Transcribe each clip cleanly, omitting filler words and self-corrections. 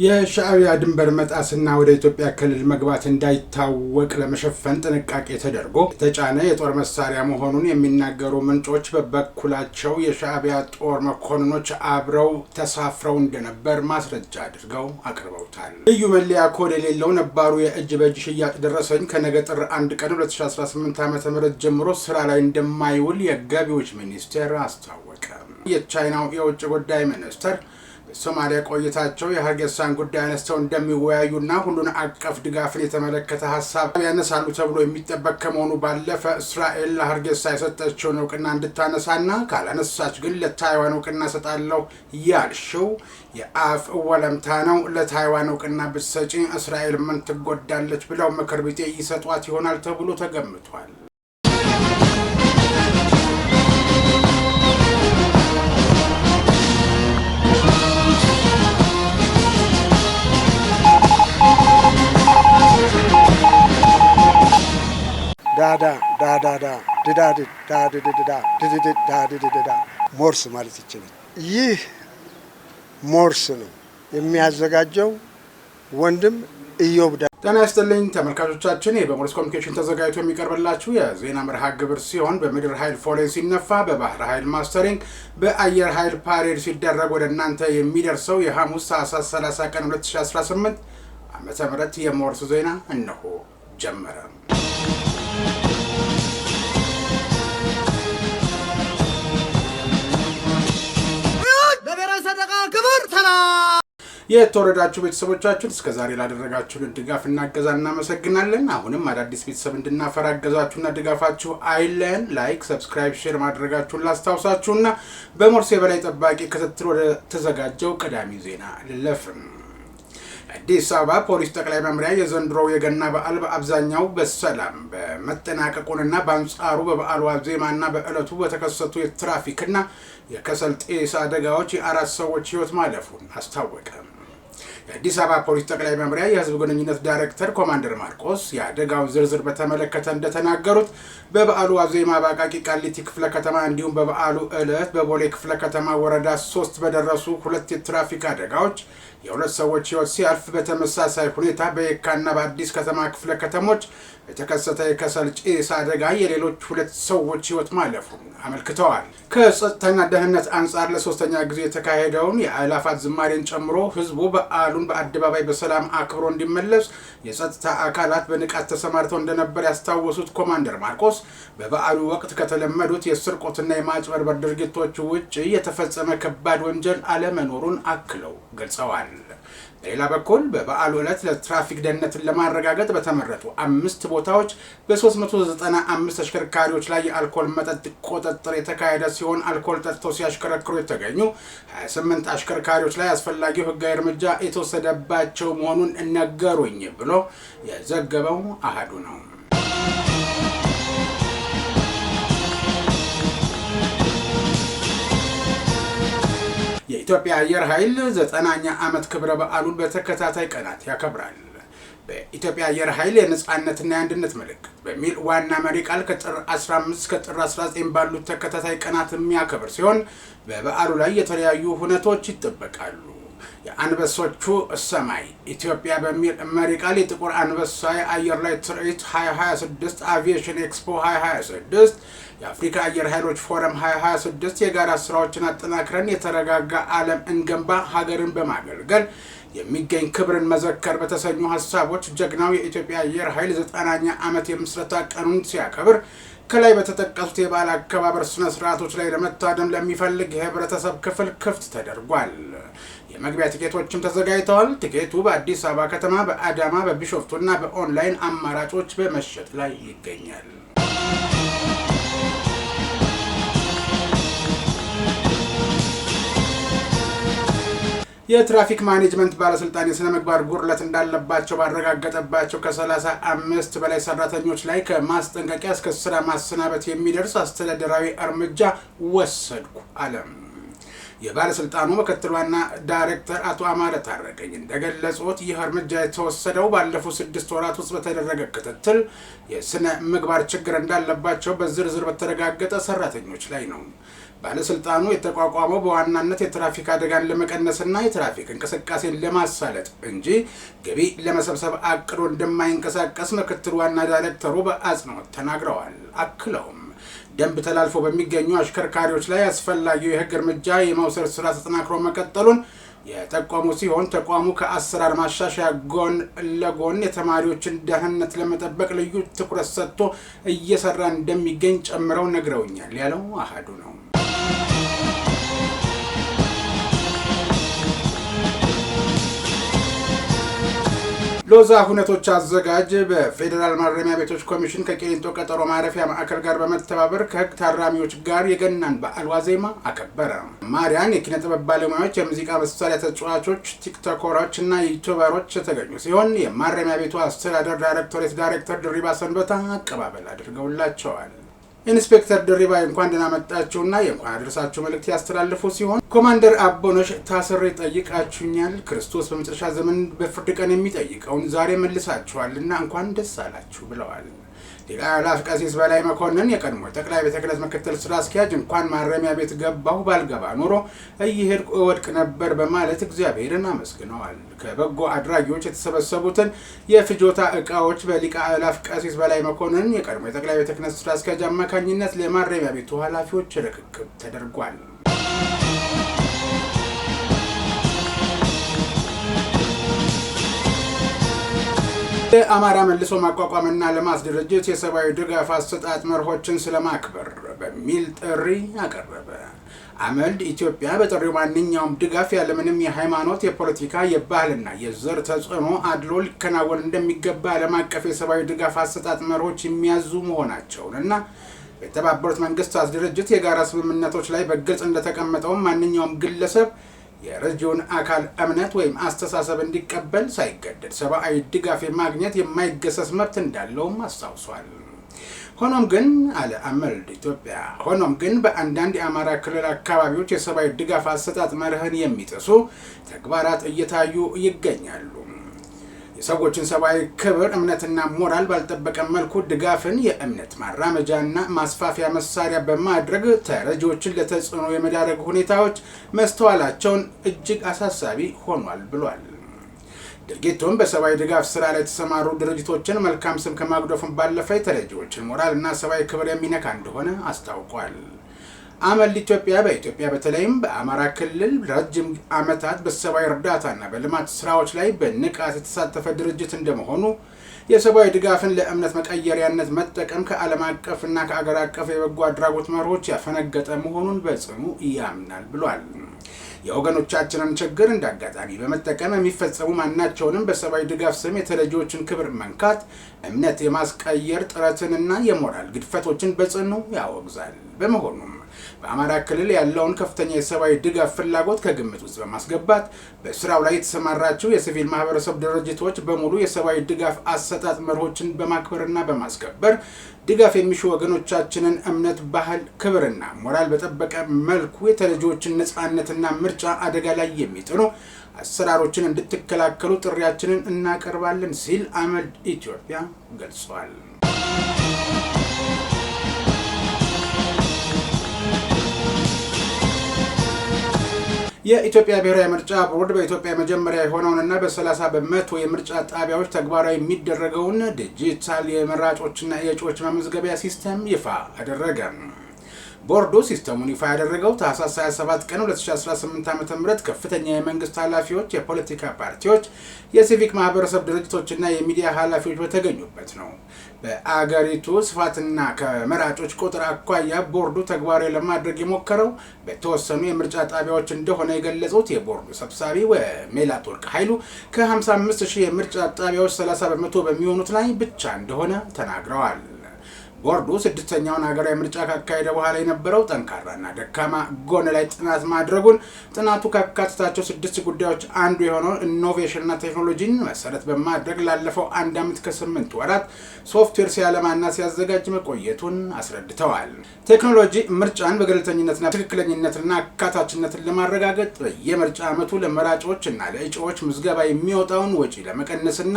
የሻዕቢያ ድንበር መጣስና ወደ ኢትዮጵያ ክልል መግባት እንዳይታወቅ ለመሸፈን ጥንቃቄ ተደርጎ የተጫነ የጦር መሳሪያ መሆኑን የሚናገሩ ምንጮች በበኩላቸው የሻዕቢያ ጦር መኮንኖች አብረው ተሳፍረው እንደነበር ማስረጃ አድርገው አቅርበውታል። ልዩ መለያ ኮድ የሌለው ነባሩ የእጅ በእጅ ሽያጭ ደረሰኝ ከነገ ጥር 1 ቀን 2018 ዓ.ም ጀምሮ ስራ ላይ እንደማይውል የገቢዎች ሚኒስቴር አስታወቀ። የቻይናው የውጭ ጉዳይ ሚኒስትር በሶማሊያ ቆይታቸው የሀርጌሳን ጉዳይ አነስተው እንደሚወያዩና ሁሉን አቀፍ ድጋፍን የተመለከተ ሀሳብ ያነሳሉ ተብሎ የሚጠበቅ ከመሆኑ ባለፈ እስራኤል ለሀርጌሳ የሰጠችውን እውቅና እንድታነሳና ካላነሳች ግን ለታይዋን እውቅና ሰጣለሁ ያልሽው የአፍ ወለምታ ነው፣ ለታይዋን እውቅና ብትሰጪ እስራኤል ምን ትጎዳለች ብለው ምክር ቤት ይሰጧት ይሆናል ተብሎ ተገምቷል። ሞርስ ማለት ይችላል። ይህ ሞርስ ነው የሚያዘጋጀው ወንድም ኢዮብ። ጤና ይስጥልኝ ተመልካቾቻችን፣ በሞርስ ኮሚኒኬሽን ተዘጋጅቶ የሚቀርብላችሁ የዜና መርሃ ግብር ሲሆን በምድር ኃይል ፎሌን ሲነፋ፣ በባህር ኃይል ማስተሪንግ፣ በአየር ኃይል ፓሬድ ሲደረግ ወደ እናንተ የሚደርሰው የሐሙስ ታኅሳስ 30 ቀን 2018 ዓ.ም የሞርስ ዜና እነሆ ጀመረ። የተወረዳችሁ ቤተሰቦቻችን እስከ ዛሬ ላደረጋችሁልን ድጋፍና እገዛ እናመሰግናለን። አሁንም አዳዲስ ቤተሰብ እንድናፈራ እገዛችሁና ድጋፋችሁ አይለን። ላይክ፣ ሰብስክራይብ፣ ሼር ማድረጋችሁን ላስታውሳችሁና በሞርስ የበላይ ጠባቂ ክትትል ወደ ተዘጋጀው ቀዳሚ ዜና ልለፍም። አዲስ አበባ ፖሊስ ጠቅላይ መምሪያ የዘንድሮው የገና በዓል በአብዛኛው በሰላም በመጠናቀቁንና በአንጻሩ በበዓሉ ዋዜማና በዕለቱ በተከሰቱ የትራፊክና የከሰል ጤስ አደጋዎች የ4 ሰዎች ሕይወት ማለፉን አስታወቀ። የአዲስ አበባ ፖሊስ ጠቅላይ መምሪያ የሕዝብ ግንኙነት ዳይሬክተር ኮማንደር ማርቆስ የአደጋውን ዝርዝር በተመለከተ እንደተናገሩት በበዓሉ ዋዜማ በአቃቂ ቃሊቲ ክፍለ ከተማ እንዲሁም በበዓሉ ዕለት በቦሌ ክፍለ ከተማ ወረዳ 3 በደረሱ 2 የትራፊክ አደጋዎች የ2 ሰዎች ሕይወት ሲያልፍ በተመሳሳይ ሁኔታ በየካና በአዲስ ከተማ ክፍለ ከተሞች የተከሰተ የከሰል ጭስ አደጋ የሌሎች 2 ሰዎች ሕይወት ማለፉን አመልክተዋል። ከጸጥታና ደህንነት አንጻር ለሶስተኛ ጊዜ የተካሄደውን የአእላፋት ዝማሬን ጨምሮ ህዝቡ በዓሉን በአደባባይ በሰላም አክብሮ እንዲመለስ የጸጥታ አካላት በንቃት ተሰማርተው እንደነበር ያስታወሱት ኮማንደር ማርቆስ በበዓሉ ወቅት ከተለመዱት የስርቆትና የማጭበርበር ድርጊቶች ውጭ የተፈጸመ ከባድ ወንጀል አለመኖሩን አክለው ገልጸዋል። በሌላ በኩል በበዓሉ ዕለት ለትራፊክ ደህንነትን ለማረጋገጥ በተመረጡ 5 ቦታዎች በ395 ተሽከርካሪዎች ላይ የአልኮል መጠጥ ቁጥጥር የተካሄደ ሲሆን አልኮል ጠጥተው ሲያሽከረክሩ የተገኙ 28 አሽከርካሪዎች ላይ አስፈላጊው ሕጋዊ እርምጃ የተወሰደባቸው መሆኑን ነገሩኝ ብሎ የዘገበው አሃዱ ነው። የኢትዮጵያ አየር ኃይል 9ኛ ዓመት ክብረ በዓሉን በተከታታይ ቀናት ያከብራል። በኢትዮጵያ አየር ኃይል የነጻነትና የአንድነት ምልክት በሚል ዋና መሪ ቃል ከጥር 15 እስከ ጥር 19 ባሉት ተከታታይ ቀናት የሚያከብር ሲሆን በበዓሉ ላይ የተለያዩ ሁነቶች ይጠበቃሉ። የአንበሶቹ ሰማይ ኢትዮጵያ በሚል መሪ ቃል የጥቁር አንበሳ የአየር ላይ ትርኢት 2026፣ አቪዬሽን ኤክስፖ 2026፣ የአፍሪካ አየር ኃይሎች ፎረም 2026 የጋራ ስራዎችን አጠናክረን የተረጋጋ ዓለም እንገንባ፣ ሀገርን በማገልገል የሚገኝ ክብርን መዘከር በተሰኙ ሀሳቦች ጀግናው የኢትዮጵያ አየር ኃይል 9ኛ ዓመት የምስረታ ቀኑን ሲያከብር ከላይ በተጠቀሱት የበዓል አከባበር ስነ ስርዓቶች ላይ ለመታደም ለሚፈልግ የህብረተሰብ ክፍል ክፍት ተደርጓል። የመግቢያ ቲኬቶችም ተዘጋጅተዋል። ቲኬቱ በአዲስ አበባ ከተማ፣ በአዳማ፣ በቢሾፍቱና በኦንላይን አማራጮች በመሸጥ ላይ ይገኛል። የትራፊክ ማኔጅመንት ባለስልጣን የሥነ ምግባር ጉድለት እንዳለባቸው ባረጋገጠባቸው ከ35 በላይ ሰራተኞች ላይ ከማስጠንቀቂያ እስከ ስራ ማሰናበት የሚደርስ አስተዳደራዊ እርምጃ ወሰድኩ አለ። የባለስልጣኑ ምክትል ዋና ዳይሬክተር አቶ አማረ ታረቀኝ እንደገለጹት ይህ እርምጃ የተወሰደው ባለፉት 6 ወራት ውስጥ በተደረገ ክትትል የስነ ምግባር ችግር እንዳለባቸው በዝርዝር በተረጋገጠ ሰራተኞች ላይ ነው። ባለስልጣኑ የተቋቋመው በዋናነት የትራፊክ አደጋን ለመቀነስና የትራፊክ እንቅስቃሴን ለማሳለጥ እንጂ ገቢ ለመሰብሰብ አቅዶ እንደማይንቀሳቀስ ምክትል ዋና ዳይሬክተሩ በአጽንኦት ተናግረዋል። አክለውም ደንብ ተላልፎ በሚገኙ አሽከርካሪዎች ላይ አስፈላጊው የህግ እርምጃ የመውሰድ ስራ ተጠናክሮ መቀጠሉን የጠቆሙ ሲሆን ተቋሙ ከአሰራር ማሻሻያ ጎን ለጎን የተማሪዎችን ደህንነት ለመጠበቅ ልዩ ትኩረት ሰጥቶ እየሰራ እንደሚገኝ ጨምረው ነግረውኛል ያለው አሃዱ ነው። ሎዛ ሁነቶች አዘጋጅ በፌዴራል ማረሚያ ቤቶች ኮሚሽን ከቂሊንጦ ቀጠሮ ማረፊያ ማዕከል ጋር በመተባበር ከህግ ታራሚዎች ጋር የገናን በዓል ዋዜማ አከበረ። ማሪያን የኪነ ጥበብ ባለሙያዎች፣ የሙዚቃ መሳሪያ ተጫዋቾች፣ ቲክቶከሮች እና ዩቲዩበሮች የተገኙ ሲሆን የማረሚያ ቤቱ አስተዳደር ዳይሬክቶሬት ዳይሬክተር ድሪባ ሰንበታ አቀባበል አድርገውላቸዋል። ኢንስፔክተር ድሪባ እንኳን ደህና መጣችሁና የእንኳን አደረሳችሁ መልእክት ያስተላልፉ ሲሆን ኮማንደር አቦነሽ ታስሬ ጠይቃችሁኛል፣ ክርስቶስ በመጨረሻ ዘመን በፍርድ ቀን የሚጠይቀውን ዛሬ መልሳችኋልና እንኳን ደስ አላችሁ ብለዋል። ሊቀ አእላፍ ቀሲስ በላይ መኮንን የቀድሞ ጠቅላይ ቤተ ክህነት ምክትል ስራ አስኪያጅ እንኳን ማረሚያ ቤት ገባሁ ባልገባ ኖሮ እየሄድኩ እወድቅ ነበር በማለት እግዚአብሔርን አመስግነዋል። ከበጎ አድራጊዎች የተሰበሰቡትን የፍጆታ እቃዎች በሊቀ አእላፍ ቀሲስ በላይ መኮንን የቀድሞ ጠቅላይ ቤተ ክህነት ስራ አስኪያጅ አማካኝነት ለማረሚያ ቤቱ ኃላፊዎች ርክክብ ተደርጓል። የአማራ መልሶ ማቋቋምና ልማት ድርጅት የሰብአዊ ድጋፍ አሰጣጥ መርሆችን ስለማክበር በሚል ጥሪ አቀረበ። አመልድ ኢትዮጵያ በጥሪው ማንኛውም ድጋፍ ያለምንም የሃይማኖት፣ የፖለቲካ፣ የባህልና የዘር ተጽዕኖ አድሎ ሊከናወን እንደሚገባ ዓለም አቀፍ የሰብአዊ ድጋፍ አሰጣጥ መርሆች የሚያዙ መሆናቸውንና የተባበሩት መንግስታት ድርጅት የጋራ ስምምነቶች ላይ በግልጽ እንደተቀመጠውም ማንኛውም ግለሰብ የረጂውን አካል እምነት ወይም አስተሳሰብ እንዲቀበል ሳይገደድ ሰብአዊ ድጋፍ የማግኘት የማይገሰስ መብት እንዳለውም አስታውሷል። ሆኖም ግን አለ አመልድ ኢትዮጵያ፣ ሆኖም ግን በአንዳንድ የአማራ ክልል አካባቢዎች የሰብአዊ ድጋፍ አሰጣጥ መርህን የሚጥሱ ተግባራት እየታዩ ይገኛሉ። የሰዎችን ሰብአዊ ክብር፣ እምነትና ሞራል ባልጠበቀ መልኩ ድጋፍን የእምነት ማራመጃና ማስፋፊያ መሳሪያ በማድረግ ተረጂዎችን ለተጽዕኖ የመዳረግ ሁኔታዎች መስተዋላቸውን እጅግ አሳሳቢ ሆኗል ብሏል። ድርጊቱም በሰብአዊ ድጋፍ ስራ ላይ የተሰማሩ ድርጅቶችን መልካም ስም ከማጉደፉን ባለፈ የተረጂዎችን ሞራል እና ሰብአዊ ክብር የሚነካ እንደሆነ አስታውቋል። አመልድ ኢትዮጵያ በኢትዮጵያ በተለይም በአማራ ክልል ረጅም ዓመታት በሰብአዊ እርዳታና በልማት ስራዎች ላይ በንቃት የተሳተፈ ድርጅት እንደመሆኑ የሰብአዊ ድጋፍን ለእምነት መቀየሪያነት መጠቀም ከዓለም አቀፍና ከአገር አቀፍ የበጎ አድራጎት መርሆች ያፈነገጠ መሆኑን በጽኑ ያምናል ብሏል። የወገኖቻችንን ችግር እንዳጋጣሚ በመጠቀም የሚፈጸሙ ማናቸውንም በሰብአዊ ድጋፍ ስም የተረጂዎችን ክብር መንካት፣ እምነት የማስቀየር ጥረትንና የሞራል ግድፈቶችን በጽኑ ያወግዛል። በመሆኑም በአማራ ክልል ያለውን ከፍተኛ የሰብአዊ ድጋፍ ፍላጎት ከግምት ውስጥ በማስገባት በስራው ላይ የተሰማራቸው የሲቪል ማህበረሰብ ድርጅቶች በሙሉ የሰብአዊ ድጋፍ አሰጣጥ መርሆችን በማክበርና በማስከበር ድጋፍ የሚሹ ወገኖቻችንን እምነት፣ ባህል፣ ክብርና ሞራል በጠበቀ መልኩ የተረጂዎችን ነፃነትና ምርጫ አደጋ ላይ የሚጥሉ አሰራሮችን እንድትከላከሉ ጥሪያችንን እናቀርባለን ሲል አመልድ ኢትዮጵያ ገልጿል። የኢትዮጵያ ብሔራዊ ምርጫ ቦርድ በኢትዮጵያ መጀመሪያ የሆነውንና በ30 በመቶ የምርጫ ጣቢያዎች ተግባራዊ የሚደረገውን ዲጂታል የመራጮችና የእጩዎች መመዝገቢያ ሲስተም ይፋ አደረገ። ቦርዱ ሲስተሙን ይፋ ያደረገው ታህሳስ 27 ቀን 2018 ዓ.ም ከፍተኛ የመንግስት ኃላፊዎች፣ የፖለቲካ ፓርቲዎች፣ የሲቪክ ማህበረሰብ ድርጅቶችና የሚዲያ ኃላፊዎች በተገኙበት ነው። በአገሪቱ ስፋትና ከመራጮች ቁጥር አኳያ ቦርዱ ተግባራዊ ለማድረግ የሞከረው በተወሰኑ የምርጫ ጣቢያዎች እንደሆነ የገለጹት የቦርዱ ሰብሳቢ ሜላትወርቅ ኃይሉ ከ55,000 የምርጫ ጣቢያዎች 30 በመቶ በሚሆኑት ላይ ብቻ እንደሆነ ተናግረዋል። ቦርዱ ስድስተኛውን ሀገራዊ ምርጫ ካካሄደ በኋላ የነበረው ጠንካራና ደካማ ጎን ላይ ጥናት ማድረጉን ጥናቱ ካካተታቸው 6 ጉዳዮች አንዱ የሆነው ኢኖቬሽንና ቴክኖሎጂን መሰረት በማድረግ ላለፈው 1 ዓመት ከ8 ወራት ሶፍትዌር ሲያለማና ሲያዘጋጅ መቆየቱን አስረድተዋል። ቴክኖሎጂ ምርጫን በገለልተኝነትና ትክክለኛነትና አካታችነትን ለማረጋገጥ በየምርጫ ዓመቱ ለመራጮችና ለእጩዎች ምዝገባ የሚወጣውን ወጪ ለመቀነስና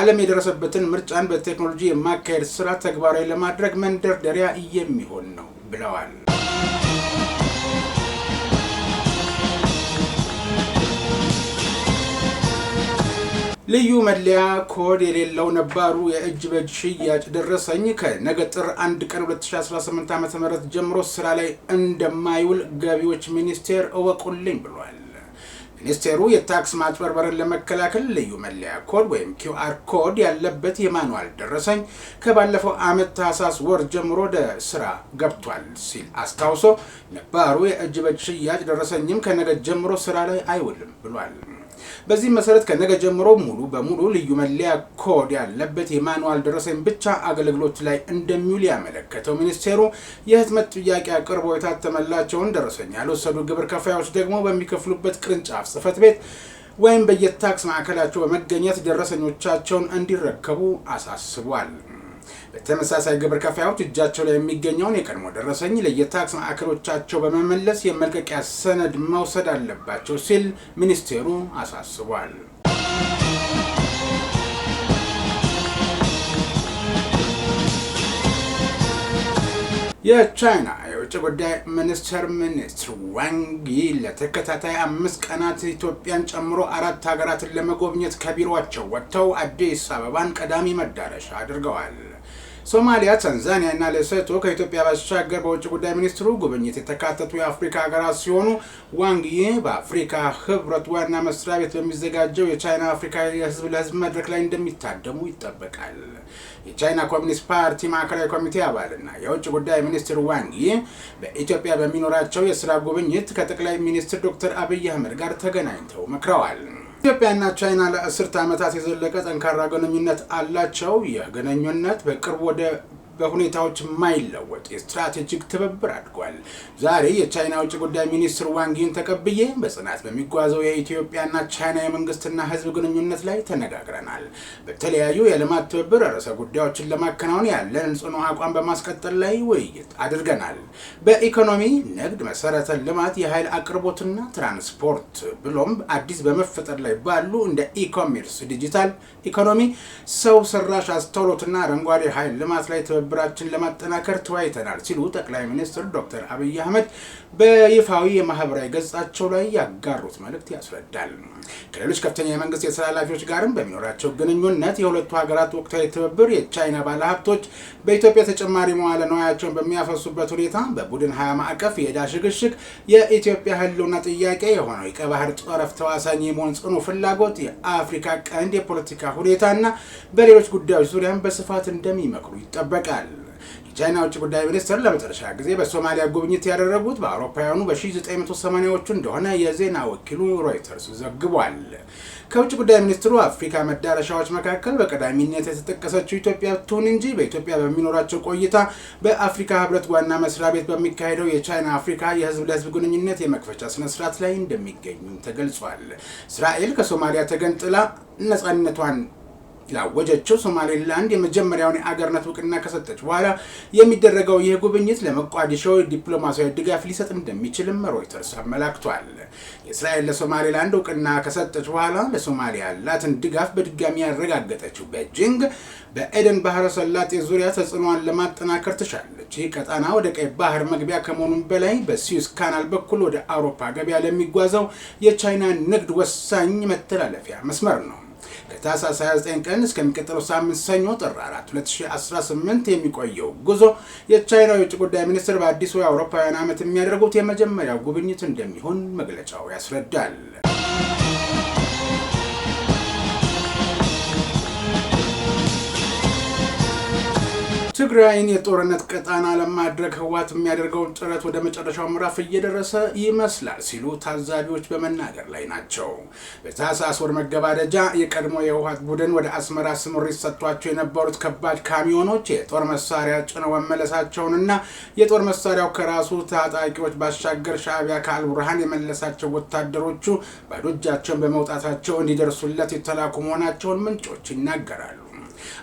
ዓለም የደረሰበትን ምርጫን በቴክኖሎጂ የማካሄድ ስራ ተግባራዊ ለማድረግ መንደርደሪያ የሚሆን ነው ብለዋል። ልዩ መለያ ኮድ የሌለው ነባሩ የእጅ በእጅ ሽያጭ ደረሰኝ ከነገ ጥር 1 ቀን 2018 ዓ.ም ጀምሮ ስራ ላይ እንደማይውል ገቢዎች ሚኒስቴር እወቁልኝ ብሏል። ሚኒስቴሩ የታክስ ማጭበርበርን ለመከላከል ልዩ መለያ ኮድ ወይም QR ኮድ ያለበት የማኑዋል ደረሰኝ ከባለፈው ዓመት ታህሳስ ወር ጀምሮ ወደ ስራ ገብቷል ሲል አስታውሶ ነባሩ የእጅ በእጅ ሽያጭ ደረሰኝም ከነገ ጀምሮ ስራ ላይ አይውልም ብሏል። በዚህ መሰረት ከነገ ጀምሮ ሙሉ በሙሉ ልዩ መለያ ኮድ ያለበት የማኑዋል ደረሰኝ ብቻ አገልግሎት ላይ እንደሚውል ያመለከተው ሚኒስቴሩ የህትመት ጥያቄ አቅርቦ የታተመላቸውን ደረሰኝ ያልወሰዱ ግብር ከፋዮች ደግሞ በሚከፍሉበት ቅርንጫፍ ጽሕፈት ቤት ወይም በየታክስ ማዕከላቸው በመገኘት ደረሰኞቻቸውን እንዲረከቡ አሳስቧል። በተመሳሳይ ግብር ከፋዮች እጃቸው ላይ የሚገኘውን የቀድሞ ደረሰኝ ለየታክስ ማዕከሎቻቸው በመመለስ የመልቀቂያ ሰነድ መውሰድ አለባቸው ሲል ሚኒስቴሩ አሳስቧል። የቻይና የውጭ ጉዳይ ሚኒስትር ዋንግ ይ ለተከታታይ 5 ቀናት ኢትዮጵያን ጨምሮ 4 ሀገራትን ለመጎብኘት ከቢሮአቸው ወጥተው አዲስ አበባን ቀዳሚ መዳረሻ አድርገዋል። ሶማሊያ፣ ታንዛኒያ እና ሌሶቶ ከኢትዮጵያ ባሻገር በውጭ ጉዳይ ሚኒስትሩ ጉብኝት የተካተቱ የአፍሪካ ሀገራት ሲሆኑ ዋንግ ይ በአፍሪካ ህብረት ዋና መስሪያ ቤት በሚዘጋጀው የቻይና አፍሪካ የህዝብ ለህዝብ መድረክ ላይ እንደሚታደሙ ይጠበቃል። የቻይና ኮሚኒስት ፓርቲ ማዕከላዊ ኮሚቴ አባልና የውጭ ጉዳይ ሚኒስትር ዋንግ ይ በኢትዮጵያ በሚኖራቸው የስራ ጉብኝት ከጠቅላይ ሚኒስትር ዶክተር አብይ አህመድ ጋር ተገናኝተው መክረዋል። ኢትዮጵያና ቻይና ለ10 ዓመታት የዘለቀ ጠንካራ ግንኙነት አላቸው። ይህ ግንኙነት በቅርቡ ወደ በሁኔታዎች የማይለወጥ የስትራቴጂክ ትብብር አድጓል። ዛሬ የቻይና ውጭ ጉዳይ ሚኒስትር ዋንግ ይን ተቀብዬ በጽናት በሚጓዘው የኢትዮጵያና ቻይና የመንግስትና ህዝብ ግንኙነት ላይ ተነጋግረናል። በተለያዩ የልማት ትብብር ርዕሰ ጉዳዮችን ለማከናወን ያለንን ጽኑ አቋም በማስቀጠል ላይ ውይይት አድርገናል። በኢኮኖሚ፣ ንግድ፣ መሰረተ ልማት፣ የኃይል አቅርቦትና ትራንስፖርት ብሎም አዲስ በመፈጠር ላይ ባሉ እንደ ኢኮሜርስ፣ ዲጂታል ኢኮኖሚ፣ ሰው ሰራሽ አስተውሎትና አረንጓዴ ኃይል ልማት ላይ ብራችን ለማጠናከር ተወያይተናል ሲሉ ጠቅላይ ሚኒስትር ዶክተር አብይ አህመድ በይፋዊ የማህበራዊ ገጻቸው ላይ ያጋሩት መልእክት ያስረዳል። ከሌሎች ከፍተኛ የመንግስት የስራ ኃላፊዎች ጋርም በሚኖራቸው ግንኙነት የሁለቱ ሀገራት ወቅታዊ ትብብር፣ የቻይና ባለሀብቶች በኢትዮጵያ ተጨማሪ መዋለ ንዋያቸውን በሚያፈሱበት ሁኔታ፣ በቡድን 20 ማዕቀፍ፣ የዕዳ ሽግሽግ፣ የኢትዮጵያ ህልውና ጥያቄ የሆነው የቀይ ባህር ጠረፍ ተዋሳኝ የመሆን ጽኑ ፍላጎት፣ የአፍሪካ ቀንድ የፖለቲካ ሁኔታና በሌሎች ጉዳዮች ዙሪያም በስፋት እንደሚመክሩ ይጠበቃል። የቻይና ውጭ ጉዳይ ሚኒስትር ለመጨረሻ ጊዜ በሶማሊያ ጉብኝት ያደረጉት በአውሮፓውያኑ በ1980ዎቹ እንደሆነ የዜና ወኪሉ ሮይተርስ ዘግቧል። ከውጭ ጉዳይ ሚኒስትሩ አፍሪካ መዳረሻዎች መካከል በቀዳሚነት የተጠቀሰችው ኢትዮጵያ ትሁን እንጂ በኢትዮጵያ በሚኖራቸው ቆይታ በአፍሪካ ህብረት ዋና መስሪያ ቤት በሚካሄደው የቻይና አፍሪካ የህዝብ ለህዝብ ግንኙነት የመክፈቻ ስነስርዓት ላይ እንደሚገኙ ተገልጿል። እስራኤል ከሶማሊያ ተገንጥላ ነፃነቷን ላወጀችው ሶማሌላንድ የመጀመሪያውን የአገርነት እውቅና ከሰጠች በኋላ የሚደረገው ይህ ጉብኝት ለሞቃዲሾ ዲፕሎማሲያዊ ድጋፍ ሊሰጥ እንደሚችልም ሮይተርስ አመላክቷል። የእስራኤል ለሶማሌላንድ እውቅና ከሰጠች በኋላ ለሶማሊያ ያላትን ድጋፍ በድጋሚ ያረጋገጠችው ቤጂንግ በኤደን ባህረ ሰላጤ ዙሪያ ተጽዕኖዋን ለማጠናከር ትሻለች። ይህ ቀጣና ወደ ቀይ ባህር መግቢያ ከመሆኑም በላይ በስዊዝ ካናል በኩል ወደ አውሮፓ ገበያ ለሚጓዘው የቻይና ንግድ ወሳኝ መተላለፊያ መስመር ነው። ከታህሳስ 29 ቀን እስከሚቀጥለው ሳምንት ሰኞ ጥር 4 2018 የሚቆየው ጉዞ የቻይና የውጭ ጉዳይ ሚኒስትር በአዲሱ የአውሮፓውያን ዓመት የሚያደርጉት የመጀመሪያው ጉብኝት እንደሚሆን መግለጫው ያስረዳል። ትግራይን የጦርነት ቀጣና ለማድረግ ህወሓት የሚያደርገውን ጥረት ወደ መጨረሻው ምዕራፍ እየደረሰ ይመስላል ሲሉ ታዛቢዎች በመናገር ላይ ናቸው። በታህሳስ ወር መገባደጃ የቀድሞ የህወሓት ቡድን ወደ አስመራ ስምሪት ሰጥቷቸው የነበሩት ከባድ ካሚዮኖች የጦር መሳሪያ ጭነው መመለሳቸውንና የጦር መሳሪያው ከራሱ ታጣቂዎች ባሻገር ሻዕቢያ ከአልቡርሃን የመለሳቸው ወታደሮቹ ባዶ እጃቸውን በመውጣታቸው እንዲደርሱለት የተላኩ መሆናቸውን ምንጮች ይናገራሉ።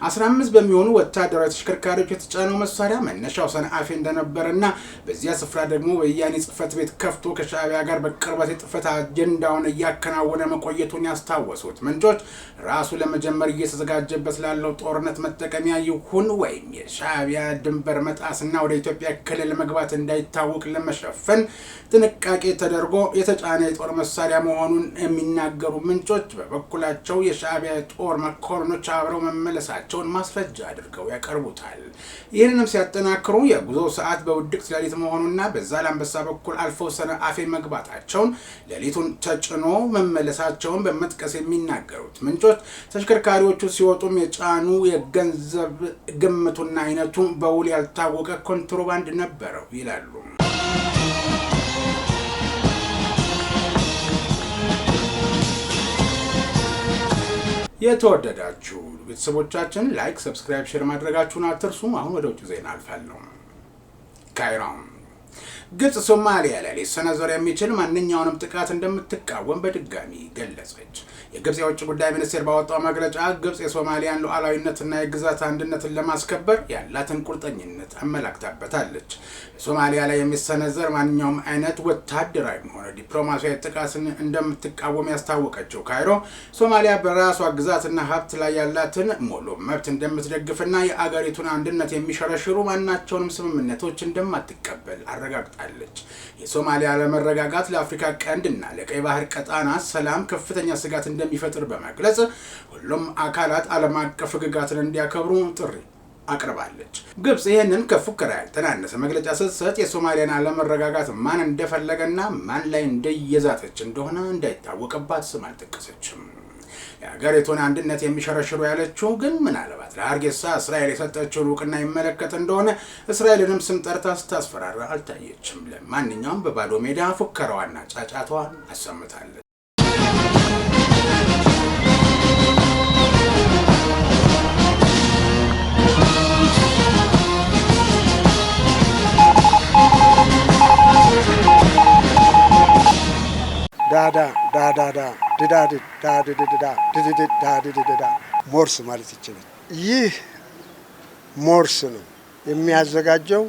15 በሚሆኑ ወታደራዊ ተሽከርካሪዎች የተጫነው መሳሪያ መነሻው ሰንአፌ እንደነበረና በዚያ ስፍራ ደግሞ ወያኔ ጽሕፈት ቤት ከፍቶ ከሻዕቢያ ጋር በቅርበት የጥፈት አጀንዳውን እያከናወነ መቆየቱን ያስታወሱት ምንጮች ራሱ ለመጀመር እየተዘጋጀበት ላለው ጦርነት መጠቀሚያ ይሁን ወይም የሻዕቢያ ድንበር መጣስና ወደ ኢትዮጵያ ክልል መግባት እንዳይታወቅ ለመሸፈን ጥንቃቄ ተደርጎ የተጫነ የጦር መሳሪያ መሆኑን የሚናገሩ ምንጮች በበኩላቸው የሻዕቢያ ጦር መኮንኖች አብረው መመለሳቸውን ማስረጃ አድርገው ያቀርቡታል። ይህንንም ሲያጠናክሩ የጉዞ ሰዓት በውድቅ ሌሊት መሆኑና በዛላምበሳ በኩል አልፈው ሰንአፌ መግባታቸውን ሌሊቱን ተጭኖ መመለሳቸውን በመጥቀስ የሚናገሩት ምንጮች ተሽከርካሪዎቹ ሲወጡም የጫኑ የገንዘብ ግምቱና አይነቱ በውል ያልታወቀ ኮንትሮባንድ ነበረው ይላሉ። የተወደዳችሁ ቤተሰቦቻችን ላይክ፣ ሰብስክራይብ፣ ሼር ማድረጋችሁን አትርሱ። አሁን ወደ ውጭ ዜና አልፋለሁ። ካይሮ ግብጽ ሶማሊያ ላይ ሊሰነዘር የሚችል ማንኛውንም ጥቃት እንደምትቃወም በድጋሚ ገለጸች። የግብጽ የውጭ ጉዳይ ሚኒስቴር ባወጣው መግለጫ ግብጽ የሶማሊያን ሉዓላዊነትና የግዛት አንድነትን ለማስከበር ያላትን ቁርጠኝነት አመላክታበታለች። ሶማሊያ ላይ የሚሰነዘር ማንኛውም አይነት ወታደራዊ ሆነ ዲፕሎማሲያዊ ጥቃትን እንደምትቃወም ያስታወቀችው ካይሮ ሶማሊያ በራሷ ግዛትና ሀብት ላይ ያላትን ሙሉ መብት እንደምትደግፍና የአገሪቱን አንድነት የሚሸረሽሩ ማናቸውንም ስምምነቶች እንደማትቀበል አረጋግጣለች። የሶማሊያ አለመረጋጋት ለአፍሪካ ቀንድና ለቀይ ባህር ቀጣና ሰላም ከፍተኛ ስጋት እንደሚፈጥር በመግለጽ ሁሉም አካላት ዓለም አቀፍ ሕግጋትን እንዲያከብሩ ጥሪ አቅርባለች። ግብጽ ይህንን ከፉከራ ያልተናነሰ መግለጫ ስትሰጥ የሶማሊያን አለመረጋጋት ማን እንደፈለገና ማን ላይ እንደየዛተች እንደሆነ እንዳይታወቅባት ስም አልጠቀሰችም። የሀገሪቱን አንድነት የሚሸረሽሩ ያለችው ግን ምናልባት ለሀርጌሳ እስራኤል የሰጠችውን እውቅና ይመለከት እንደሆነ እስራኤልንም ስም ጠርታ ስታስፈራራ አልታየችም። ለማንኛውም በባዶ ሜዳ ፉከራዋና ጫጫቷን አሰምታለች። ሞርስ ማለት ይችላል። ይህ ሞርስ ነው የሚያዘጋጀው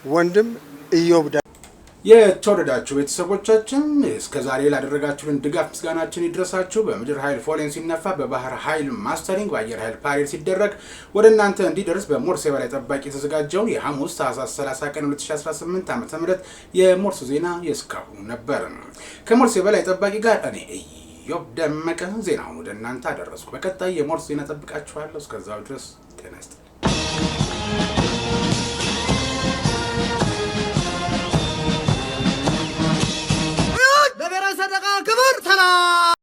ወንድም ኢዮብ። የተወደዳችሁ ቤተሰቦቻችን እስከዛሬ ላደረጋችሁልን ድጋፍ ምስጋናችን ይድረሳችሁ። በምድር ኃይል ፎሌን ሲነፋ፣ በባህር ኃይል ማስተሪንግ፣ በአየር ኃይል ፓሬድ ሲደረግ ወደ እናንተ እንዲደርስ በሞርስ የበላይ ጠባቂ የተዘጋጀውን የሐሙስ ታህሳስ 30 ቀን 2018 ዓ.ም የሞርስ ዜና የእስካሁኑ ነበር። ከሞርስ የበላይ ጠባቂ ጋር እኔ ኢዮብ ደመቀ ዜናውን ወደ እናንተ አደረስኩ። በቀጣይ የሞርስ ዜና ጠብቃችኋለሁ። እስከዛው ድረስ ጤና ይስጥልኝ። ክብር ሰላም